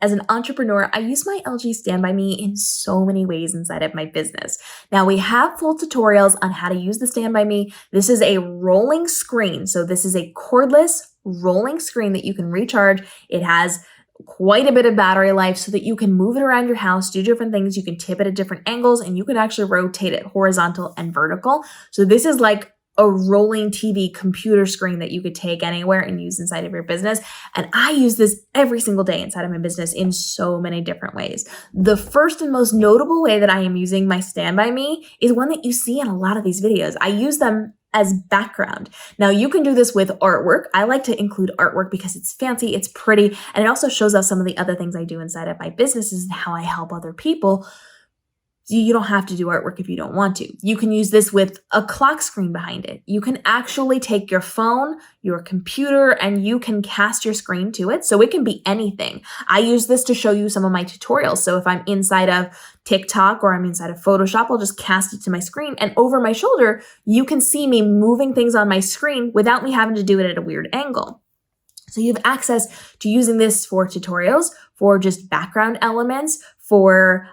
As an entrepreneur, I use my LG StanByMe in so many ways inside of my business. Now, we have full tutorials on how to use the StanByMe. This is a rolling screen. So this is a cordless rolling screen that you can recharge. It has quite a bit of battery life so that you can move it around your house, do different things. You can tip it at different angles, and you can actually rotate it horizontal and vertical. So this is like a rolling TV computer screen that you could take anywhere and use inside of your business. And I use this every single day inside of my business in so many different ways. The first and most notable way that I am using my StanByMe is one that you see in a lot of these videos. I use them as background. Now, you can do this with artwork. I like to include artwork because it's fancy, it's pretty, and it also shows off some of the other things I do inside of my businesses and how I help other people. You don't have to do artwork if you don't want to. You can use this with a clock screen behind it. You can actually take your phone, your computer, and you can cast your screen to it. So it can be anything. I use this to show you some of my tutorials. So if I'm inside of TikTok or I'm inside of Photoshop, I'll just cast it to my screen, and over my shoulder, you can see me moving things on my screen without me having to do it at a weird angle. So you have access to using this for tutorials, for just background elements, for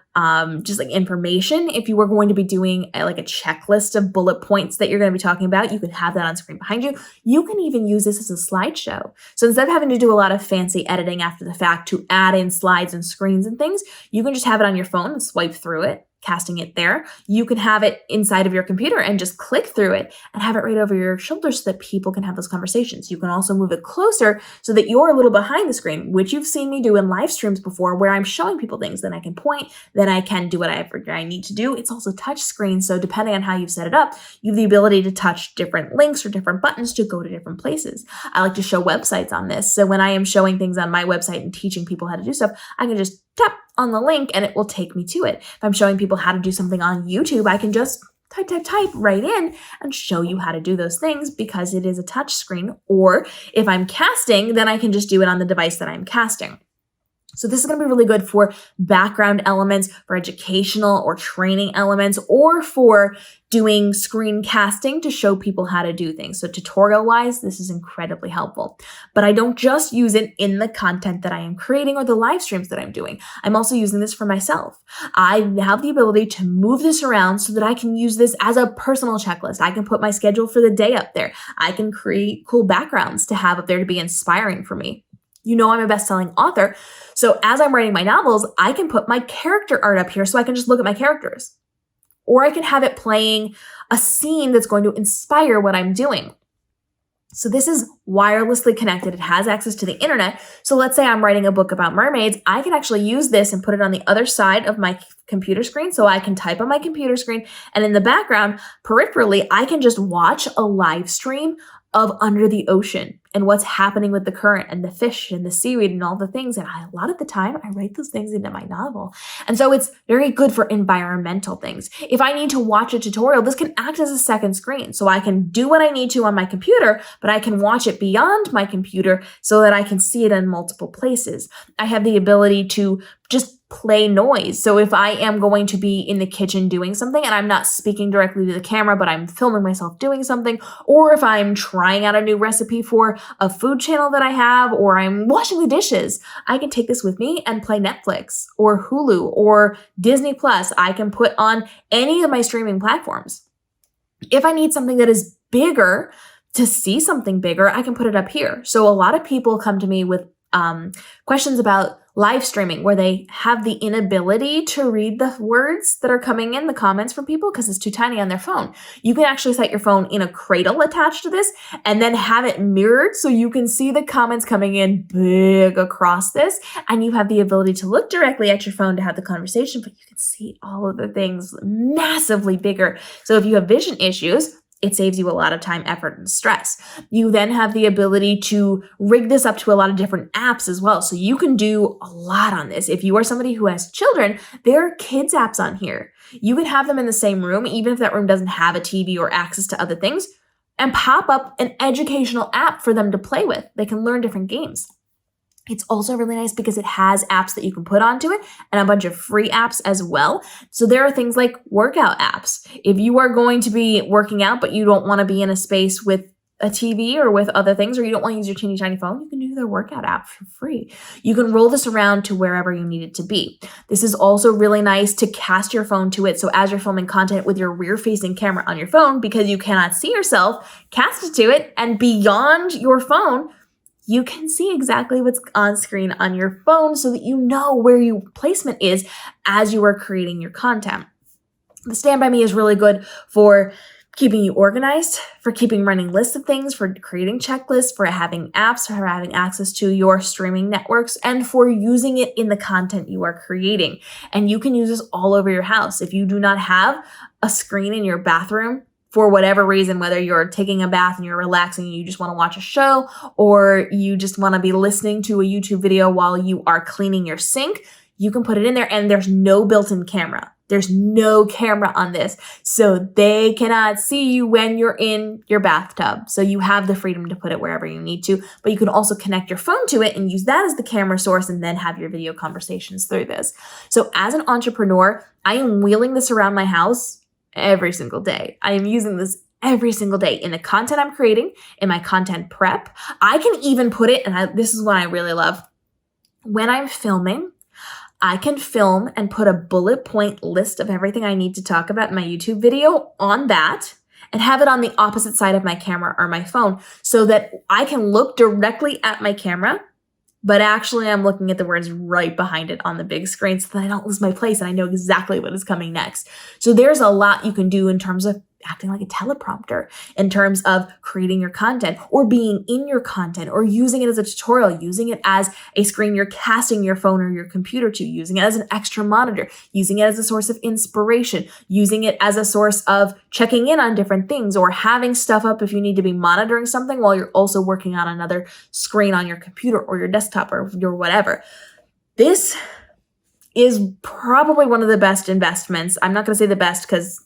just like information. If you were going to be doing like a checklist of bullet points that you're going to be talking about, you can have that on screen behind you. You can even use this as a slideshow. So instead of having to do a lot of fancy editing after the fact to add in slides and screens and things, you can just have it on your phone and swipe through it, casting it there. You can have it inside of your computer and just click through it and have it right over your shoulder so that people can have those conversations. You can also move it closer so that you're a little behind the screen, which you've seen me do in live streams before, where I'm showing people things. Then I can point, then I can do whatever I need to do. It's also touch screen. So depending on how you've set it up, you have the ability to touch different links or different buttons to go to different places. I like to show websites on this. So when I am showing things on my website and teaching people how to do stuff, I can just tap on the link and it will take me to it. If I'm showing people how to do something on YouTube, I can just type right in and show you how to do those things because it is a touch screen. Or if I'm casting, then I can just do it on the device that I'm casting. So this is going to be really good for background elements, for educational or training elements, or for doing screen casting to show people how to do things. So tutorial-wise, this is incredibly helpful. But I don't just use it in the content that I am creating or the live streams that I'm doing. I'm also using this for myself. I have the ability to move this around so that I can use this as a personal checklist. I can put my schedule for the day up there. I can create cool backgrounds to have up there to be inspiring for me. You know, I'm a best-selling author. So as I'm writing my novels, I can put my character art up here so I can just look at my characters. Or I can have it playing a scene that's going to inspire what I'm doing. So this is wirelessly connected. It has access to the internet. So let's say I'm writing a book about mermaids. I can actually use this and put it on the other side of my computer screen. So I can type on my computer screen, and in the background, peripherally, I can just watch a live stream of under the ocean and what's happening with the current and the fish and the seaweed and all the things. And a lot of the time, I write those things into my novel. And so it's very good for environmental things. If I need to watch a tutorial, this can act as a second screen. So I can do what I need to on my computer, but I can watch it beyond my computer so that I can see it in multiple places. I have the ability to just play noise. So if I am going to be in the kitchen doing something and I'm not speaking directly to the camera, but I'm filming myself doing something, or if I'm trying out a new recipe for a food channel that I have, or I'm washing the dishes, I can take this with me and play Netflix or Hulu or Disney Plus. I can put on any of my streaming platforms. If I need something that is bigger, to see something bigger, I can put it up here. So a lot of people come to me with questions about live streaming where they have the inability to read the words that are coming in the comments from people because it's too tiny on their phone. You can actually set your phone in a cradle attached to this and then have it mirrored so you can see the comments coming in big across this, and you have the ability to look directly at your phone to have the conversation, but you can see all of the things massively bigger. So if you have vision issues, it saves you a lot of time, effort, and stress. You then have the ability to rig this up to a lot of different apps as well. So you can do a lot on this. If you are somebody who has children, there are kids apps on here. You can have them in the same room, even if that room doesn't have a TV or access to other things, and pop up an educational app for them to play with. They can learn different games. It's also really nice because it has apps that you can put onto it and a bunch of free apps as well. So there are things like workout apps. If you are going to be working out, but you don't want to be in a space with a TV or with other things, or you don't want to use your teeny tiny phone, you can do their workout app for free. You can roll this around to wherever you need it to be. This is also really nice to cast your phone to it. So as you're filming content with your rear facing camera on your phone, because you cannot see yourself, cast it to it, and beyond your phone, you can see exactly what's on screen on your phone so that you know where your placement is as you are creating your content. The StanByMe is really good for keeping you organized, for keeping running lists of things, for creating checklists, for having apps, for having access to your streaming networks, and for using it in the content you are creating. And you can use this all over your house. If you do not have a screen in your bathroom, for whatever reason, whether you're taking a bath and you're relaxing and you just want to watch a show, or you just want to be listening to a YouTube video while you are cleaning your sink, you can put it in there, and there's no built-in camera. There's no camera on this, so they cannot see you when you're in your bathtub. So you have the freedom to put it wherever you need to, but you can also connect your phone to it and use that as the camera source and then have your video conversations through this. So as an entrepreneur, I am wheeling this around my house every single day. I am using this every single day in the content I'm creating, in my content prep. I can even put it, and this is what I really love, when I'm filming, I can film and put a bullet point list of everything I need to talk about in my YouTube video on that and have it on the opposite side of my camera or my phone so that I can look directly at my camera, but actually I'm looking at the words right behind it on the big screen so that I don't lose my place and I know exactly what is coming next. So there's a lot you can do in terms of acting like a teleprompter, in terms of creating your content or being in your content or using it as a tutorial, using it as a screen you're casting your phone or your computer to, using it as an extra monitor, using it as a source of inspiration, using it as a source of checking in on different things or having stuff up if you need to be monitoring something while you're also working on another screen on your computer or your desktop or your whatever. This is probably one of the best investments. I'm not going to say the best because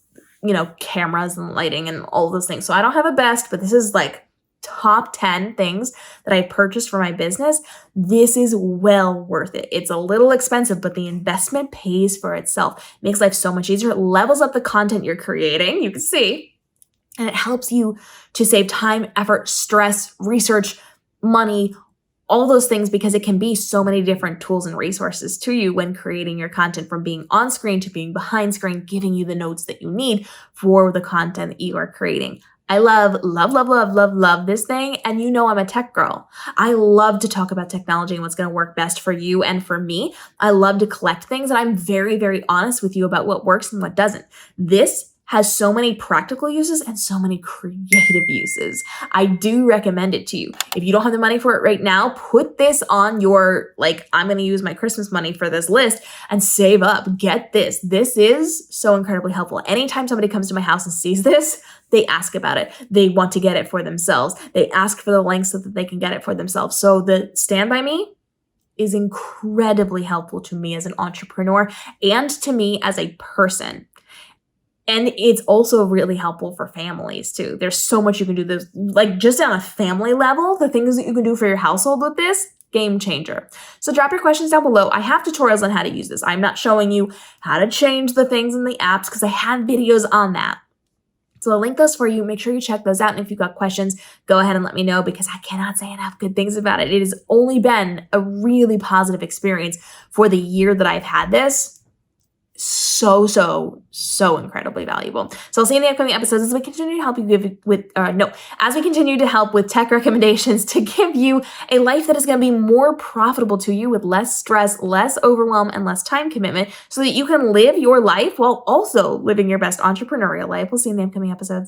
cameras and lighting and all those things. So I don't have a best, but this is like top 10 things that I purchased for my business. This is well worth it. It's a little expensive, but the investment pays for itself. It makes life so much easier. It levels up the content you're creating. You can see, and it helps you to save time, effort, stress, research, money, all those things, because it can be so many different tools and resources to you when creating your content, from being on screen to being behind screen, giving you the notes that you need for the content that you are creating. I love this thing. And I'm a tech girl. I love to talk about technology and what's going to work best for you and for me. I love to collect things, and I'm very, very honest with you about what works and what doesn't. This has so many practical uses and so many creative uses. I do recommend it to you. If you don't have the money for it right now, put this on your, I'm going to use my Christmas money for this list and save up. Get this. This is so incredibly helpful. Anytime somebody comes to my house and sees this, they ask about it. They want to get it for themselves. They ask for the link so that they can get it for themselves. So the StanByMe is incredibly helpful to me as an entrepreneur and to me as a person. And it's also really helpful for families too. There's so much you can do. There's just on a family level, the things that you can do for your household with this, game changer. So drop your questions down below. I have tutorials on how to use this. I'm not showing you how to change the things in the apps because I have videos on that. So I'll link those for you. Make sure you check those out. And if you've got questions, go ahead and let me know, because I cannot say enough good things about it. It has only been a really positive experience for the year that I've had this. So incredibly valuable. So I'll see you in the upcoming episodes as we continue to help you as we continue to help with tech recommendations to give you a life that is going to be more profitable to you with less stress, less overwhelm, and less time commitment so that you can live your life while also living your best entrepreneurial life. We'll see you in the upcoming episodes.